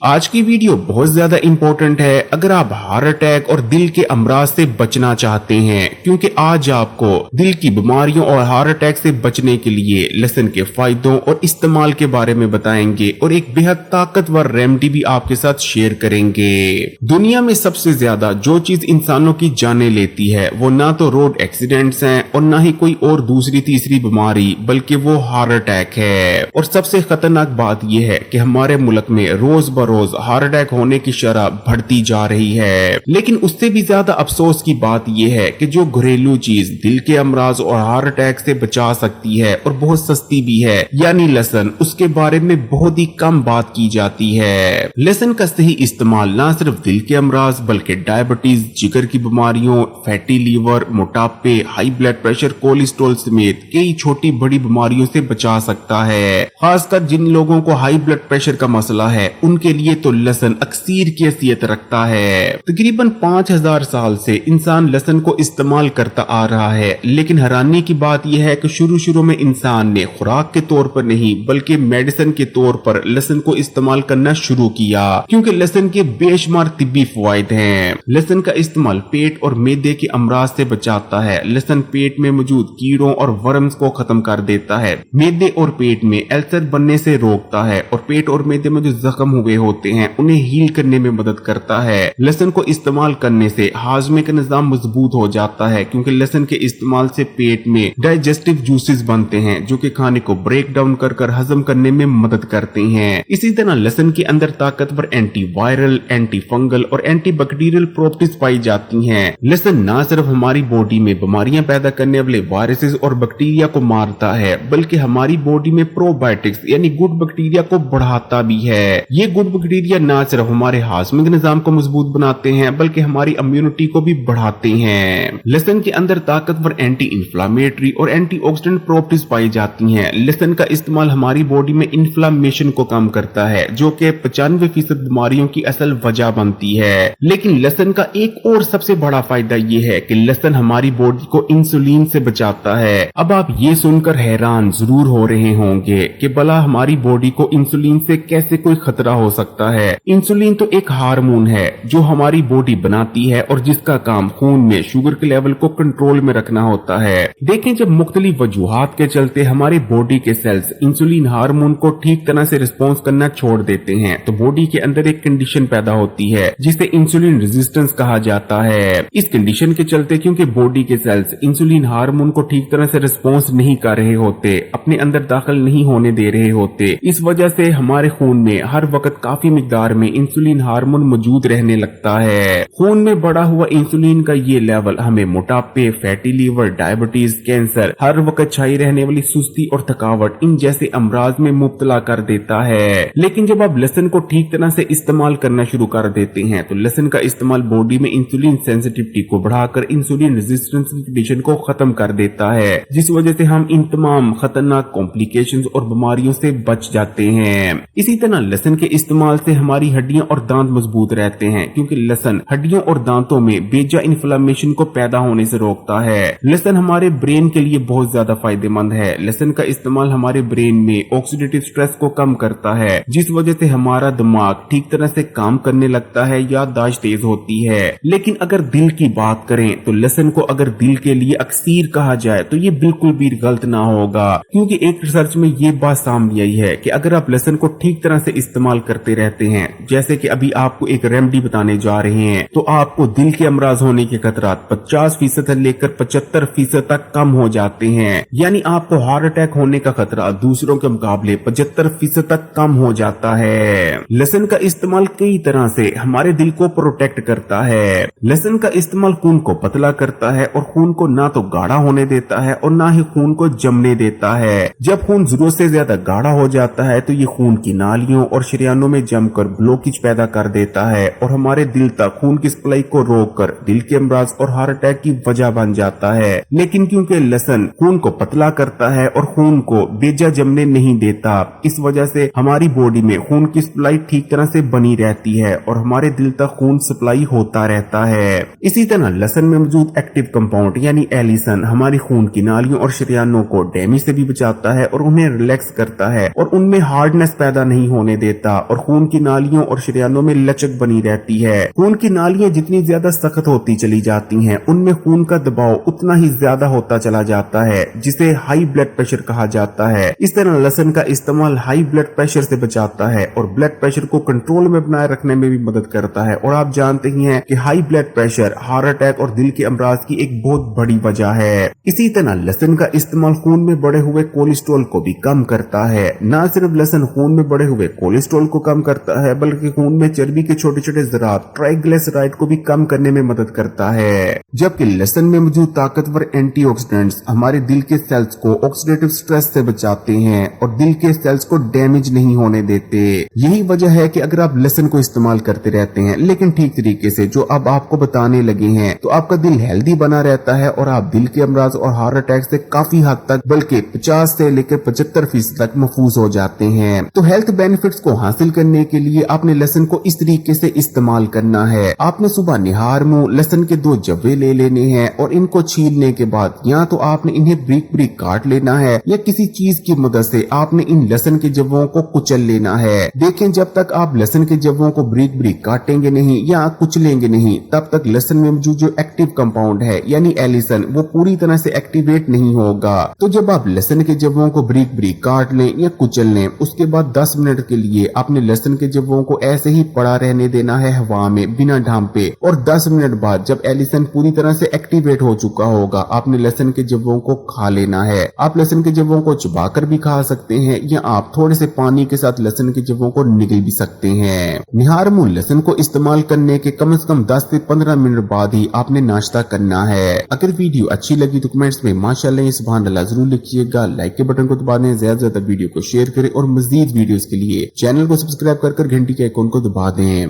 आज की वीडियो बहुत ज्यादा इंपॉर्टेंट है अगर आप हार्ट अटैक और दिल के अमराज से बचना चाहते हैं, क्योंकि आज आपको दिल की बीमारियों और हार्ट अटैक से बचने के लिए लहसुन के फायदों और इस्तेमाल के बारे में बताएंगे और एक बेहद ताकतवर रेमेडी भी आपके साथ शेयर करेंगे। दुनिया में सबसे ज्यादा जो चीज इंसानों की जानें लेती है वो ना तो रोड एक्सीडेंट्स हैं और ना ही कोई और दूसरी तीसरी बीमारी, बल्कि वो हार्ट अटैक है। और सबसे खतरनाक बात यह है कि हमारे मुल्क में रोज रोज हार्ट अटैक होने की शरह बढ़ती जा रही है। लेकिन उससे भी ज्यादा अफसोस की बात यह है कि जो घरेलू चीज दिल के अमराज और हार्ट अटैक से बचा सकती है और बहुत सस्ती भी है, यानी लहसुन, उसके बारे में बहुत ही कम बात की जाती है। लहसुन का सही इस्तेमाल न सिर्फ दिल के अमराज बल्कि डायबिटीज, जिगर की बीमारियों, फैटी लीवर, मोटापे, हाई ब्लड प्रेशर, कोलेस्ट्रॉल समेत कई छोटी बड़ी बीमारियों से बचा सकता है। खासकर जिन लोगों को हाई ब्लड प्रेशर का मसला है उनके लिए तो लहसुन अक्सीर की हैसियत रखता है। तकरीबन 5000 साल से इंसान लहसुन को इस्तेमाल करता आ रहा है, लेकिन हैरानी की बात यह है कि शुरू में इंसान ने खुराक के तौर पर नहीं बल्कि मेडिसिन के तौर पर लहसुन को इस्तेमाल करना शुरू किया, क्योंकि लहसुन के बेशुमार तिब्बी फवायद हैं। लहसुन का इस्तेमाल पेट और मैदे के अमराज से बचाता है। लहसुन पेट में मौजूद कीड़ों और वर्म्स को खत्म कर देता है। मैदे और पेट में अल्सर बनने से रोकता है और पेट और मैदे में जो जख्म हुए होते हैं उन्हें हील करने में मदद करता है। लहसुन को इस्तेमाल करने से हाजमे का निजाम मजबूत हो जाता है, क्योंकि लहसुन के इस्तेमाल से पेट में डाइजेस्टिव जूसेस बनते हैं जो कि खाने को ब्रेक डाउन कर हजम करने में मदद करते हैं। इसी तरह लहसुन के अंदर ताकतवर एंटी वायरल, एंटी फंगल और एंटी बैक्टीरियल प्रॉपर्टीज पाई जाती हैं। लहसुन न सिर्फ हमारी बॉडी में बीमारियां पैदा करने वाले वायरसेस और बैक्टीरिया को मारता है, बल्कि हमारी बॉडी में प्रोबायोटिक्स यानी गुड बैक्टीरिया को बढ़ाता भी है। ये गुड बैक्टीरिया न सिर्फ हमारे हाजमे के निजाम को मजबूत बनाते हैं बल्कि हमारी इम्यूनिटी को भी बढ़ाते हैं। लहसुन के अंदर ताकतवर एंटी इंफ्लेमेटरी और एंटीऑक्सीडेंट प्रॉपर्टीज पाई जाती हैं। लहसुन का इस्तेमाल हमारी बॉडी में इन्फ्लेमेशन को कम करता है, जो कि 95% बीमारियों की असल वजह बनती है। लेकिन लहसुन का एक और सबसे बड़ा फायदा यह है कि लहसुन हमारी बॉडी को इंसुलिन से बचाता है। अब आप ये सुनकर हैरान जरूर हो रहे होंगे कि भला हमारी बॉडी को इंसुलिन से कैसे कोई खतरा हो सकता है। इंसुलिन तो एक हार्मोन है जो हमारी बॉडी बनाती है और जिसका काम खून में शुगर के लेवल को कंट्रोल में रखना होता है। देखें, जब मुख्तलिफ वजूहात के चलते हमारे बॉडी के सेल्स इंसुलिन हार्मोन को ठीक तरह से रिस्पॉन्स करना छोड़ देते हैं तो बॉडी के अंदर एक कंडीशन पैदा होती है जिसे इंसुलिन रेजिस्टेंस कहा जाता है। इस कंडीशन के चलते क्योंकि बॉडी के सेल्स इंसुलिन हार्मोन को ठीक तरह से रिस्पॉन्स नहीं कर रहे होते, अपने अंदर दाखिल नहीं होने दे रहे होते, इस वजह से हमारे खून में हर वक्त काफी मिकदार में इंसुलिन हार्मोन मौजूद रहने लगता है। खून में बढ़ा हुआ इंसुलिन का ये लेवल हमें मोटापे, फैटी लीवर, डायबिटीज, कैंसर, हर वक्त छाई रहने वाली सुस्ती और थकावट, इन जैसे अमराज में मुब्तला कर देता है। लेकिन जब आप लहसुन को ठीक तरह से इस्तेमाल करना शुरू कर देते हैं तो लहसुन का इस्तेमाल बॉडी में इंसुलिन सेंसिटिविटी को बढ़ाकर इंसुलिन रेजिस्टेंस की कंडीशन को खत्म कर देता है, जिस वजह से हम इन तमाम खतरनाक कॉम्प्लिकेशंस और बीमारियों से बच जाते हैं। इसी तरह लहसुन के इस्तेमाल से हमारी हड्डियां और दांत मजबूत रहते हैं, क्योंकि लहसुन हड्डियों और दांतों में बेजा इन्फ्लेमेशन को पैदा होने से रोकता है। लहसुन हमारे ब्रेन के लिए बहुत ज्यादा फायदेमंद है। लहसुन का इस्तेमाल हमारे ब्रेन में ऑक्सीडेटिव स्ट्रेस को कम करता है, जिस वजह से हमारा दिमाग ठीक तरह से काम करने लगता है, याददाश्त तेज होती है। लेकिन अगर दिल की बात करें तो लहसुन को अगर दिल के लिए अक्सीर कहा जाए तो ये बिल्कुल भी गलत ना होगा, क्योंकि एक रिसर्च में ये बात सामने आई है कि अगर आप लहसुन को ठीक तरह से इस्तेमाल करते रहते हैं, जैसे कि अभी आपको एक रेमेडी बताने जा रहे हैं, तो आपको दिल के अमराज होने के खतरात 50% से लेकर 75% तक कम हो जाते हैं। यानी आपको हार्ट अटैक होने का खतरा दूसरों के मुकाबले 75% तक कम हो जाता है। लहसुन का इस्तेमाल कई तरह से हमारे दिल को प्रोटेक्ट करता है। लहसुन का इस्तेमाल खून को पतला करता है और खून को ना तो गाढ़ा होने देता है और ना ही खून को जमने देता है। जब खून जरूरत से ज्यादा गाढ़ा हो जाता है तो ये खून की नालियों और शरियानों में जमकर ब्लॉकेज पैदा कर देता है और हमारे दिल तक खून की सप्लाई को रोककर दिल के अमराज और हार्ट अटैक की वजह बन जाता है। लेकिन क्योंकि लहसुन खून को पतला करता है और खून को बेजा जमने नहीं देता, इस वजह से हमारी बॉडी में खून की सप्लाई ठीक तरह से बनी रहती है और हमारे दिल तक खून सप्लाई होता रहता है। इसी तरह लहसुन में मौजूद एक्टिव कंपाउंड यानी एलिसन हमारी खून की नालियों और शरियानों को डैमेज से भी बचाता है और उन्हें रिलैक्स करता है और उनमें हार्डनेस पैदा नहीं होने देता और खून की नालियों और शरियानों में लचक बनी रहती है। खून की नालियां जितनी ज्यादा सख्त होती चली जाती हैं, उनमें खून का दबाव उतना ही ज्यादा होता चला जाता है, जिसे हाई ब्लड प्रेशर कहा जाता है। इस तरह लहसुन का इस्तेमाल हाई ब्लड प्रेशर से बचाता है और ब्लड प्रेशर को कंट्रोल में बनाए रखने में भी मदद करता है। और आप जानते ही हैं कि high blood pressure heart attack और दिल के अमराज की एक बहुत बड़ी वजह है। इसी तरह लहसुन का इस्तेमाल खून में बढ़े हुए कोलेस्ट्रॉल को भी कम करता है। न सिर्फ लहसुन खून में बढ़े हुए कोलेस्ट्रॉल को कम करता है, बल्कि खून में चर्बी के छोटे छोटे ज़रात ट्राइग्लिसराइड को भी कम करने में मदद करता है। जबकि लहसुन में मौजूद ताकतवर एंटीऑक्सीडेंट्स हमारे दिल के सेल्स को ऑक्सीडेटिव स्ट्रेस से बचाते हैं और दिल के सेल्स को डैमेज नहीं होने देते। यही वजह है कि अगर आप लहसुन को इस्तेमाल करते रहते हैं, लेकिन ठीक तरीके से, जो अब आपको बताने लगे हैं, तो आपका दिल हेल्दी बना रहता है और आप दिल के अमराज और हार्ट अटैक से काफी हद तक, बल्कि 50 से लेकर 75% तक महफूज हो जाते हैं। तो हेल्थ बेनिफिट्स को हासिल करने के लिए आपने लहसुन को इस तरीके से इस्तेमाल करना है। आपने सुबह निहार मुंह लहसुन के 2 जव्वे ले लेने हैं और इनको छीलने के बाद या तो आपने इन्हें ब्रीक ब्रीक काट लेना है या किसी चीज की मदद से आपने इन लहसुन के जव्वों को कुचल लेना है। देखें, जब तक आप लहसुन के जव्वों को ब्रीक ब्रीक काटेंगे नहीं या कुचलेंगे नहीं, तब तक लहसुन में मौजूद जो एक्टिव कंपाउंड है यानी एलिसन, वो पूरी तरह से एक्टिवेट नहीं होगा। तो जब आप लहसुन के जव्वों को ब्रीक ब्रीक काट लें या कुचल लें, उसके बाद 10 मिनट के लिए आपने लहसुन के जव्वों को ऐसे ही पड़ा रहने देना है हवा में बिना ढांपे। और 10 मिनट बाद जब एलिसन पूरी तरह से एक्टिवेट हो चुका होगा, आपने लहसुन के जव्वों को खा लेना है। आप लहसुन के जव्वों को चबाकर भी खा सकते हैं या आप थोड़े से पानी के साथ लहसुन के जव्वों को निगल भी सकते हैं। निहार मुंह लहसुन को इस्तेमाल करने के कम से कम 10 से 15 मिनट बाद ही आपने नाश्ता करना है। अगर वीडियो अच्छी लगी तो कमेंट्स में माशाअल्लाह सुभान अल्लाह जरूर लिखिएगा। लाइक के बटन को दबा दें, ज्यादा से ज्यादा वीडियो को शेयर करें और मजीद वीडियोस के लिए चैनल को सब्सक्राइब कर घंटी के आइकॉन को दबा दें।